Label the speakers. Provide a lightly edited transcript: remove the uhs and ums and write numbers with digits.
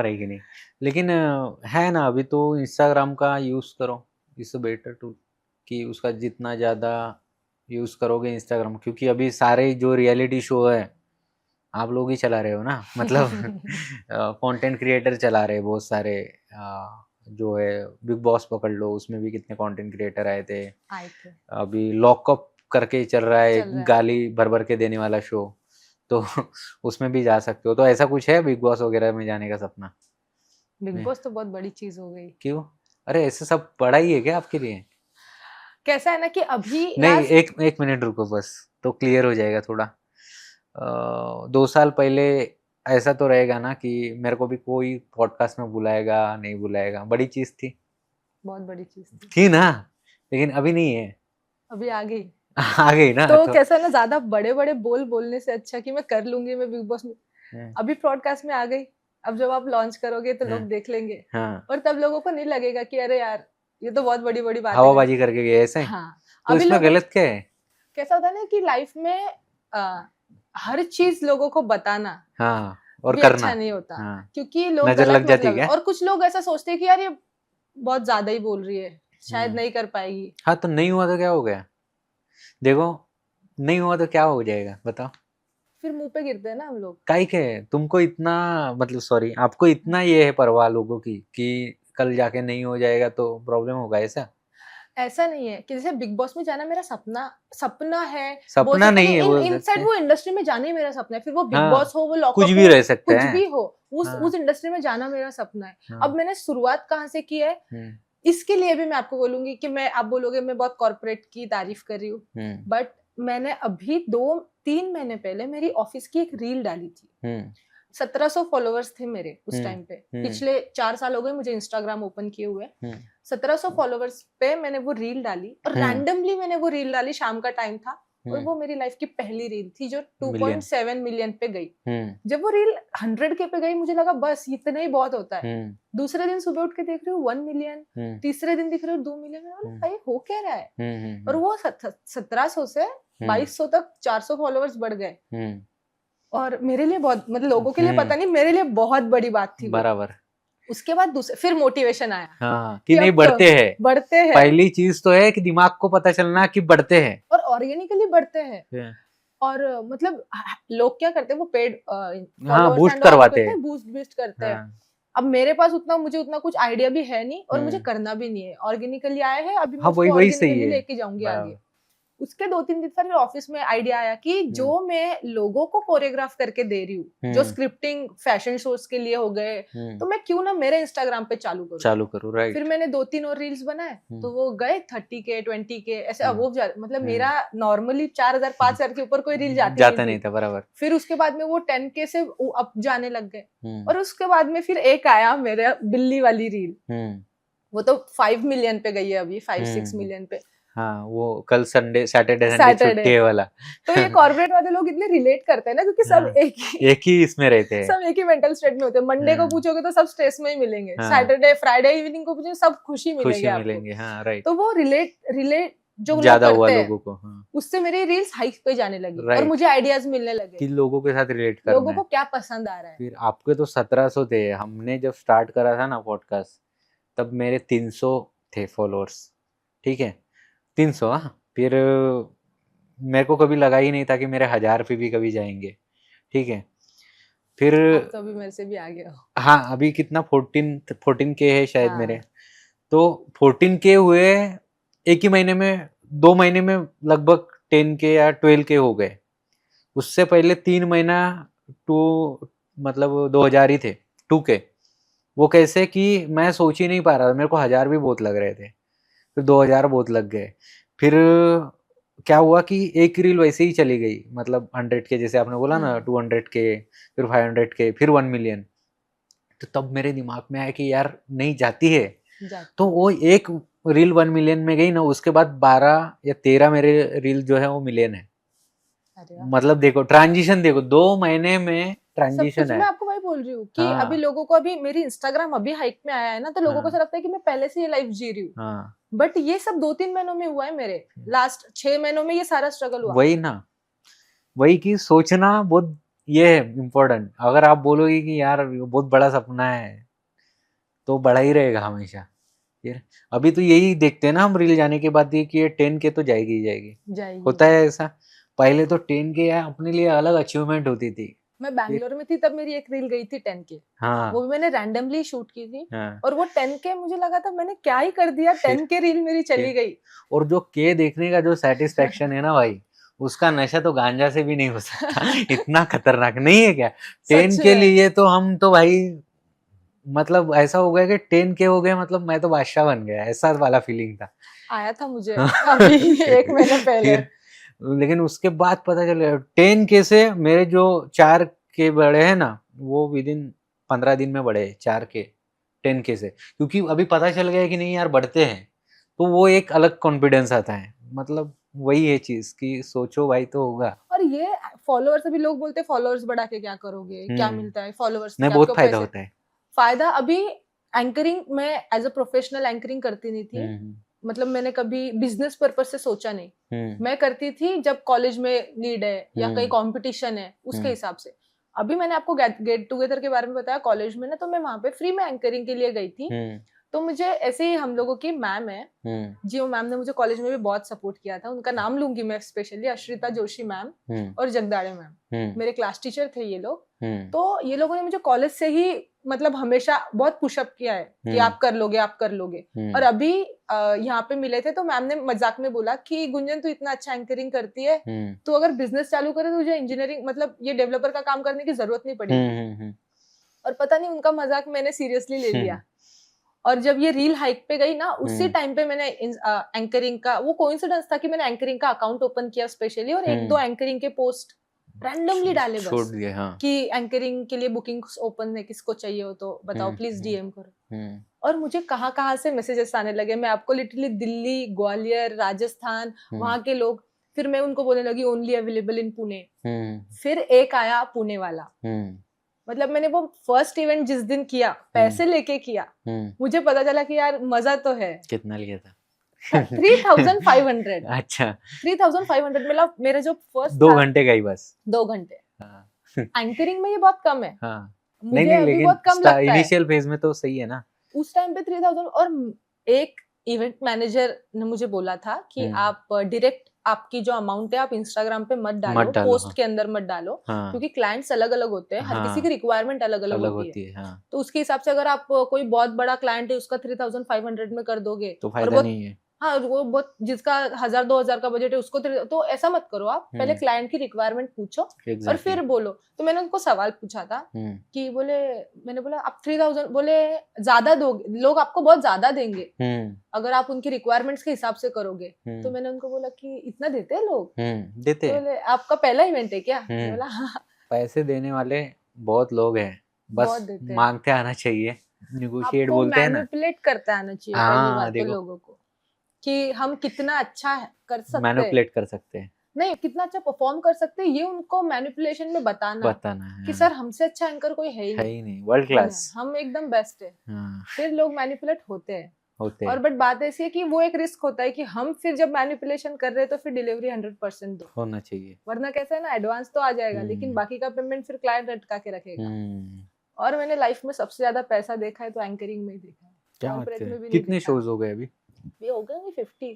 Speaker 1: है कि नहीं? लेकिन है ना, अभी तो इंस्टाग्राम का यूज़ करो, इट्स अ बेटर टूल, कि उसका जितना ज़्यादा यूज़ करोगे इंस्टाग्राम, क्योंकि अभी सारे जो रियलिटी शो है, आप लोग ही चला रहे हो ना, मतलब कंटेंट क्रिएटर चला रहे हैं बहुत सारे। जो है बिग बॉस पकड़ लो, उसमें भी कितने कंटेंट क्रिएटर आए थे।
Speaker 2: आए थे।
Speaker 1: अभी लॉकअप करके चल रहा है,
Speaker 2: चल रहा है।
Speaker 1: गाली भर भर के देने वाला शो, तो उसमें भी जा सकते हो। तो ऐसा कुछ है बिग बॉस वगैरह में जाने का सपना?
Speaker 2: बिग
Speaker 1: नहीं।
Speaker 2: बॉस तो बहुत बड़ी चीज हो गई।
Speaker 1: क्यों? अरे ऐसे सब पढ़ा ही है क्या आपके लिए?
Speaker 2: कैसा है ना कि अभी
Speaker 1: नहीं,
Speaker 2: लास्ट
Speaker 1: एक एक मिनट रुको बस, तो क्लियर हो जाएगा थोड़ा। 2 साल पहले ऐसा तो रहेगा ना कि मेरे को भी कोई पॉडकास्ट में बुलाएगा नहीं बुलाएगा, बड़ी चीज थी।
Speaker 2: बहुत बड़ी चीज थी।
Speaker 1: थी ना? लेकिन अभी नहीं है।
Speaker 2: अभी आ गई।
Speaker 1: आ गई ना
Speaker 2: तो
Speaker 1: तो।
Speaker 2: कैसा है ना, ज्यादा बड़े बड़े बोलने से अच्छा कि मैं कर लूंगी, मैं बिग बॉस में
Speaker 1: हम्म,
Speaker 2: अभी ब्रॉडकास्ट में आ गई। अब जब आप लॉन्च करोगे तो लोग
Speaker 1: हम्म,
Speaker 2: देख लेंगे,
Speaker 1: हाँ,
Speaker 2: और तब लोगों को नहीं लगेगा कि अरे यार ये तो बहुत बड़ी बड़ी बातें कर।
Speaker 1: हवाबाजी करके गए ऐसे।
Speaker 2: हाँ।
Speaker 1: तो
Speaker 2: अभी
Speaker 1: इसमें
Speaker 2: लोगों
Speaker 1: गलत क्या है?
Speaker 2: कैसा होता है ना कि लाइफ में आ, हर चीज लोगों को बताना
Speaker 1: हाँ, और
Speaker 2: भी
Speaker 1: करना।
Speaker 2: अच्छा नहीं होता,
Speaker 1: हाँ,
Speaker 2: क्योंकि लोग
Speaker 1: नजर
Speaker 2: गलत
Speaker 1: लग जाती है
Speaker 2: मतलब,
Speaker 1: क्या?
Speaker 2: और कुछ लोग ऐसा सोचते हैं कि यार ये बहुत ज्यादा ही बोल रही है, शायद
Speaker 1: हम्म,
Speaker 2: नहीं कर पाएगी।
Speaker 1: हाँ, तो नहीं हुआ तो क्या हो गया? देखो, नहीं हुआ तो क्या हो जाएगा बताओ?
Speaker 2: फिर मुंह पे गिरते हैं ना हम लोग।
Speaker 1: काहे के? तुमको इतना, मतलब सॉरी, आपको इतना ये है परवाह लोगों की कि कल जाके नहीं हो जाएगा तो प्रॉब्लम होगा, ऐसा?
Speaker 2: ऐसा नहीं है कि जैसे बिग बॉस में जाना मेरा सपना सपना है, बोल
Speaker 1: सपना
Speaker 2: सकते हैं
Speaker 1: नहीं है
Speaker 2: कि इन
Speaker 1: बोल सकते
Speaker 2: इनसाइड
Speaker 1: हैं।
Speaker 2: वो इंडस्ट्री में जाना ही मेरा सपना है। फिर वो बिग
Speaker 1: हाँ,
Speaker 2: बॉस हो, वो
Speaker 1: कुछ
Speaker 2: लॉकअप
Speaker 1: भी
Speaker 2: हो,
Speaker 1: रह सकते
Speaker 2: कुछ
Speaker 1: हैं।
Speaker 2: भी हो,
Speaker 1: हाँ,
Speaker 2: उस इंडस्ट्री में जाना मेरा सपना है।
Speaker 1: हाँ,
Speaker 2: अब मैंने शुरुआत कहाँ से की है,
Speaker 1: हम्म,
Speaker 2: इसके लिए भी मैं आपको बोलूंगी कि मैं, आप बोलोगे मैं बहुत कॉर्पोरेट की तारीफ कर रही हूँ,
Speaker 1: हम्म,
Speaker 2: बट मैंने अभी 2-3 महीने पहले मेरी ऑफिस की एक रील डाली थी।
Speaker 1: हम्म,
Speaker 2: 1700 फॉलोवर्स थे मेरे उस
Speaker 1: हम्म,
Speaker 2: टाइम पे।
Speaker 1: हम्म,
Speaker 2: पिछले 4 साल हो गए मुझे इंस्टाग्राम ओपन किए हुए।
Speaker 1: हम्म,
Speaker 2: 1700 फॉलोवर्स पे मैंने वो रील डाली, और
Speaker 1: हम्म,
Speaker 2: रैंडमली मैंने वो रील डाली, शाम का टाइम था, और
Speaker 1: हम्म,
Speaker 2: वो मेरी लाइफ की पहली रील थी जो
Speaker 1: मिलियन।
Speaker 2: 2.7 मिलियन पे गई।
Speaker 1: हम्म,
Speaker 2: जब वो रील 100 के पे गई, मुझे लगा बस इतना ही बहुत होता है।
Speaker 1: हम्म,
Speaker 2: दूसरे दिन सुबह उठ के देख रही हूँ 1 मिलियन,
Speaker 1: हम्म,
Speaker 2: तीसरे दिन दिख रही हूँ 2 मिलियन। मैंने बोला
Speaker 1: हम्म,
Speaker 2: भाई हो क्या रहा है।
Speaker 1: हम्म,
Speaker 2: और वो 1700 से
Speaker 1: हम्म,
Speaker 2: 2200 तक 400 फॉलोवर्स बढ़ गए।
Speaker 1: हम्म,
Speaker 2: और मेरे लिए बहुत, मतलब लोगों के लिए
Speaker 1: हम्म,
Speaker 2: पता नहीं, मेरे लिए बहुत बड़ी बात थी वो।
Speaker 1: बराबर।
Speaker 2: उसके बाद दूसरे फिर मोटिवेशन आया
Speaker 1: हाँ, कि
Speaker 2: कि
Speaker 1: नहीं
Speaker 2: अब तो
Speaker 1: बढ़ते हैं।
Speaker 2: बढ़ते हैं,
Speaker 1: पहली चीज तो है कि दिमाग को पता चलना कि बढ़ते हैं।
Speaker 2: और ऑर्गेनिकली बढ़ते हैं।
Speaker 1: हम्म,
Speaker 2: और मतलब लोग क्या करते हैं, वो पेड
Speaker 1: हाँ,
Speaker 2: फॉलोअर्स
Speaker 1: बूस्ट
Speaker 2: एंड ऑल वो
Speaker 1: करवाते
Speaker 2: करते
Speaker 1: हैं।
Speaker 2: हैं, बूस्ट करते हैं।
Speaker 1: हाँ,
Speaker 2: अब मेरे पास उतना, मुझे उतना कुछ आइडिया भी है नहीं, और मुझे
Speaker 1: हम्म,
Speaker 2: करना भी नहीं है। ऑर्गेनिकली आया है, अभी मैं
Speaker 1: हाँ, वही
Speaker 2: उसको
Speaker 1: वही सही
Speaker 2: ऑर्गेनिकली
Speaker 1: है।
Speaker 2: लेके जाऊंगी आगे।
Speaker 1: बराबर।
Speaker 2: उसके 2-3 दिन फिर ऑफिस में आइडिया आया कि
Speaker 1: हम्म,
Speaker 2: जो मैं लोगों को कोरियोग्राफ करके दे रही हूँ, जो
Speaker 1: हम्म,
Speaker 2: स्क्रिप्टिंग फैशन शोज के लिए हो गए,
Speaker 1: हम्म,
Speaker 2: तो मैं क्यों ना मेरे इंस्टाग्राम पे चालू करूँ।
Speaker 1: चालू करो,
Speaker 2: फिर
Speaker 1: राइट।
Speaker 2: मैंने 2-3 और रील्स बनाए,
Speaker 1: हम्म,
Speaker 2: तो वो गए 30K 20K ऐसे
Speaker 1: हम्म,
Speaker 2: अबोव जा, मतलब
Speaker 1: हम्म,
Speaker 2: मेरा नॉर्मली 4000 5000 के ऊपर कोई रील जाती नहीं
Speaker 1: जाता नहीं
Speaker 2: थी।
Speaker 1: था, बराबर।
Speaker 2: फिर उसके बाद में वो 10K से अप जाने लग गए।
Speaker 1: हम्म,
Speaker 2: और उसके बाद में फिर एक आया मेरा बिल्ली वाली रील,
Speaker 1: हम्म,
Speaker 2: वो तो 5 मिलियन पे गई है अभी, 5-6
Speaker 1: हम्म,
Speaker 2: मिलियन पे।
Speaker 1: हाँ, वो कल संडे, सैटरडे संडे
Speaker 2: सैटरडे।
Speaker 1: छुट्टी है वाला।
Speaker 2: तो ये कॉर्पोरेट वाले लोग इतने रिलेट करते हैं ना, क्योंकि सब
Speaker 1: हाँ,
Speaker 2: एक ही
Speaker 1: एक ही इसमें रहते हैं।
Speaker 2: सब एक ही मेंटल स्टेट में होते हैं। मंडे को
Speaker 1: हाँ,
Speaker 2: पूछोगे तो सब स्ट्रेस में ही मिलेंगे,
Speaker 1: हाँ,
Speaker 2: सैटरडे फ्राइडे इवनिंग को पूछोगे सब खुशी मिलेंगे
Speaker 1: खुशी
Speaker 2: आपको।
Speaker 1: मिलेंगे, हाँ, राइट।
Speaker 2: तो वो रिलेट रिलेट जो लोग
Speaker 1: ज्यादा हुआ
Speaker 2: करते हैं,
Speaker 1: लोगों को, हाँ,
Speaker 2: उससे मेरी रील्स हाइक पे जाने लगी, और
Speaker 1: राइट।
Speaker 2: मुझे आइडियाज मिलने
Speaker 1: कि
Speaker 2: लगे,
Speaker 1: लोगों के साथ रिलेट करना
Speaker 2: लोगों
Speaker 1: है।
Speaker 2: को क्या पसंद आ रहा है।
Speaker 1: फिर आपके तो 1700 थे, हमने जब स्टार्ट करा था ना पॉडकास्ट, तब मेरे 300 थे फॉलोअर्स। ठीक है, 300, हाँ। फिर मेरे को कभी लगा ही नहीं था कि मेरे 1000 पे भी कभी जाएंगे। ठीक है, फिर
Speaker 2: आप तो अभी मेरे से भी आगे हो।
Speaker 1: हाँ, अभी कितना 14K है शायद मेरे।
Speaker 2: हाँ।
Speaker 1: तो 14K हुए एक ही महीने में, 2 महीने में लगभग 10K या 12K हो गए। उससे पहले 3 महीना टू, मतलब 2000 ही थे, 2K। वो कैसे कि मैं सोच ही नहीं पा रहा था, मेरे को 1000 भी बहुत लग रहे थे, फिर 2000 बहुत लग गए। फिर क्या हुआ कि एक रील वैसे ही चली गई, मतलब 100K, जैसे आपने बोला ना, 200K, फिर 500K, फिर 1 मिलियन। तो तब मेरे दिमाग में आया कि यार नहीं जाती है। तो
Speaker 2: जाती है।
Speaker 1: वो एक रील 1 मिलियन में गई ना, उसके बाद 12 या 13 मेरे रील जो है वो मिलियन है।
Speaker 2: अरे वाह।
Speaker 1: मतलब देखो ट्रांजिशन, देखो 2 महीने में
Speaker 2: सब
Speaker 1: ट्रांजिशन
Speaker 2: कुछ मैं
Speaker 1: है।
Speaker 2: आपको वही बोल रही हूँ कि अभी
Speaker 1: हाँ,
Speaker 2: लोगों को, अभी मेरी इंस्टाग्राम अभी हाइक में आया है ना, तो लोगों को
Speaker 1: हाँ,
Speaker 2: ऐसा लगता है कि मैं पहले से ये लाइफ जी रही हूँ।
Speaker 1: हाँ,
Speaker 2: बट ये सब 2-3 महीनों में हुआ है मेरे, लास्ट 6 महीनों में ये सारा स्ट्रगल हुआ।
Speaker 1: वही ना, वही कि सोचना बहुत ये है इम्पोर्टेंट। अगर आप बोलोगे कि यार ये बहुत बड़ा सपना है तो बड़ा ही रहेगा हमेशा। फिर अभी तो यही देखते हैं ना हम रील जाने के बाद ये कि ये 10K तो जाएगी ही जाएगी।
Speaker 2: जाएगी
Speaker 1: होता है ऐसा। पहले तो 10K अपने लिए अलग अचीवमेंट होती थी।
Speaker 2: मैं बैंगलोर में थी तब मेरी एक रील गई थी 10K,
Speaker 1: हाँ
Speaker 2: वो भी मैंने रैंडमली शूट की थी
Speaker 1: हाँ।
Speaker 2: और वो 10K मुझे लगा था मैंने क्या ही कर दिया,
Speaker 1: फिर-
Speaker 2: 10K रील मेरी चली गई।
Speaker 1: और जो के देखने का जो सेटिस्फेक्शन है ना भाई, उसका नशा तो गांजा से भी नहीं हो सकता। इतना खतरनाक नहीं है क्या? 10
Speaker 2: सच
Speaker 1: के
Speaker 2: में
Speaker 1: लिए तो हम तो भाई मतलब ऐसा हो गया कि 10K हो गया मतलब मैं तो बादशाह बन गया, ऐसा वाला फीलिंग था।
Speaker 2: आया था मुझे अभी 1 महीने पहले।
Speaker 1: फिर लेकिन उसके बाद पता चला 10K से मेरे जो 4K बढ़े हैं ना, वो विद इन 15 दिन में बढ़े 4K 10K से, क्योंकि अभी पता चल गया कि नहीं यार बढ़ते हैं, तो वो एक अलग कॉन्फिडेंस आता है। मतलब वही है चीज कि सोचो भाई तो होगा।
Speaker 2: और ये फॉलोअर्स, अभी लोग बोलते हैं फॉलोअर्स बढ़ा के क्या करोगे, क्या मिलता है फॉलोअर्स से,
Speaker 1: नहीं
Speaker 2: क्या
Speaker 1: बहुत
Speaker 2: आपको
Speaker 1: फायदा
Speaker 2: पैसे।
Speaker 1: होता है।
Speaker 2: फायदा अभी एंकरिंग में एज अ प्रोफेशनल एंकरिंग करती नहीं थी,
Speaker 1: हम्म
Speaker 2: मतलब मैंने कभी बिजनेस पर्पस से सोचा नहीं।
Speaker 1: हम्म
Speaker 2: मैं करती थी जब कॉलेज में नीड है या कहीं
Speaker 1: हम्म
Speaker 2: कंपटीशन है उसके
Speaker 1: हम्म
Speaker 2: हिसाब से। अभी मैंने आपको गेट टुगेदर के बारे में बताया कॉलेज में ना, तो मैं वहां पे फ्री में एंकरिंग के लिए गई थी।
Speaker 1: हम्म
Speaker 2: तो मुझे ऐसे ही हम लोगों की मैम है,
Speaker 1: हम्म
Speaker 2: जियो मैम ने मुझे कॉलेज में भी बहुत सपोर्ट किया था। उनका नाम लूंगी मैं स्पेशली, अश्रिता जोशी मैम
Speaker 1: हम्म
Speaker 2: और जगदाड़े मैम, मेरे क्लास टीचर थे ये लोग।
Speaker 1: हम्म
Speaker 2: तो ये लोगों ने मुझे कॉलेज से ही मतलब हमेशा बहुत पुशअप किया है कि आप कर लोगे, आप कर लोगे। और अभी यहाँ पे मिले थे तो मैम ने मजाक में बोला कि गुंजन तू इतना अच्छा एंकरिंग करती है, तो अगर बिजनेस चालू करे तो तुझे इंजीनियरिंग मतलब ये डेवलपर का काम करने की जरूरत नहीं पड़ेगी। और पता नहीं उनका मजाक मैंने सीरियसली ले लिया। और जब ये रील हाइक पे गई ना, उसी टाइम पे मैंने एंकरिंग का, वो कोइंसिडेंस था कि मैंने एंकरिंग का अकाउंट ओपन किया स्पेशली, और एक दो एंकरिंग के पोस्ट रैंडमली डाले
Speaker 1: छोड़
Speaker 2: बस
Speaker 1: दिए। हाँ
Speaker 2: कि एंकरिंग के लिए बुकिंग ओपन है, किसको चाहिए हो तो बताओ प्लीज डीएम करो। और मुझे कहाँ कहाँ से मैसेजेस आने लगे, मैं आपको लिटरली दिल्ली, ग्वालियर, राजस्थान, वहां के लोग। फिर मैं उनको बोलने लगी ओनली अवेलेबल इन पुणे। फिर एक आया पुणे वाला, मतलब मैंने वो फर्स्ट इवेंट जिस दिन किया पैसे लेके किया, मुझे पता चला कि यार मजा तो है।
Speaker 1: कितना लिया था?
Speaker 2: 3500।
Speaker 1: अच्छा
Speaker 2: 3500 मिला मेरा जो फर्स्ट
Speaker 1: 2 घंटे का ही बस।
Speaker 2: 2 घंटे।
Speaker 1: हाँ
Speaker 2: एंकरिंग में ये बहुत कम है,
Speaker 1: हाँ।
Speaker 2: मुझे
Speaker 1: नहीं
Speaker 2: अभी
Speaker 1: लेकिन
Speaker 2: बहुत कम लगता है।
Speaker 1: इनिशियल फेज में तो सही है ना।
Speaker 2: उस टाइम पे 3000। और एक इवेंट मैनेजर ने मुझे बोला था कि आप डायरेक्ट आपकी जो अमाउंट है आप इंस्टाग्राम पे मत डालो, पोस्ट
Speaker 1: हाँ।
Speaker 2: के अंदर मत डालो,
Speaker 1: हाँ
Speaker 2: क्योंकि क्लाइंट्स अलग अलग होते हैं, हर किसी की रिक्वायरमेंट अलग अलग होती है।
Speaker 1: हाँ।
Speaker 2: तो उसके हिसाब से अगर आप कोई बहुत बड़ा क्लाइंट है उसका 3500 में कर दोगे
Speaker 1: तो
Speaker 2: और
Speaker 1: फायदा
Speaker 2: बहुत,
Speaker 1: नहीं है।
Speaker 2: हाँ वो बहुत, जिसका 1000-2000 का बजट है उसको तो ऐसा मत करो। आप पहले क्लाइंट की रिक्वायरमेंट पूछो और फिर बोलो। तो मैंने उनको सवाल पूछा था कि बोले, मैंने बोला आप 3000, बोले ज्यादा दोगे, लोग आपको बहुत ज्यादा देंगे अगर आप उनकी रिक्वायरमेंट्स के हिसाब से करोगे। तो मैंने उनको बोला कि इतना देते हैं लोग?
Speaker 1: देते
Speaker 2: तो
Speaker 1: हैं।
Speaker 2: बोले आपका पहला इवेंट है क्या? मैंने बोला हाँ।
Speaker 1: पैसे देने वाले बहुत लोग हैं,
Speaker 2: बहुत
Speaker 1: बस
Speaker 2: देते हैं।
Speaker 1: मांगते आना चाहिए, निगोशिएट
Speaker 2: आपको
Speaker 1: बोलते हैं ना।
Speaker 2: मैनिपुलेट करते आना चाहिए पहली
Speaker 1: हाँ
Speaker 2: बात तो
Speaker 1: देखो
Speaker 2: लोगों को, कि हम कितना अच्छा कर सकते हैं,
Speaker 1: मैनिपुलेट कर सकते हैं,
Speaker 2: नहीं कितना अच्छा परफॉर्म कर सकते हैं, ये उनको मैनिपुलेशन में बताना
Speaker 1: है
Speaker 2: कि सर हमसे अच्छा एंकर कोई है ही
Speaker 1: नहीं वर्ल्ड क्लास।
Speaker 2: हम एकदम बेस्ट है।
Speaker 1: हाँ
Speaker 2: फिर लोग मैनिपुलेट होते हैं।
Speaker 1: होते
Speaker 2: और
Speaker 1: हैं।
Speaker 2: बट बात ऐसी है कि वो एक रिस्क होता है कि हम फिर जब मैनिपुलेशन कर रहे हैं तो फिर डिलीवरी 100% दो,
Speaker 1: होना चाहिए।
Speaker 2: वरना कैसा है ना, एडवांस तो आ जाएगा लेकिन बाकी का पेमेंट फिर क्लाइंट अटका के रखेगा। और मैंने लाइफ में सबसे ज्यादा पैसा देखा है तो एंकरिंग में ही देखा है,
Speaker 1: क्या बात
Speaker 2: कॉर्पोरेट
Speaker 1: है,
Speaker 2: में भी नहीं
Speaker 1: कितने
Speaker 2: देखा।
Speaker 1: शोज हो गए अभी?
Speaker 2: ये हो गए 50।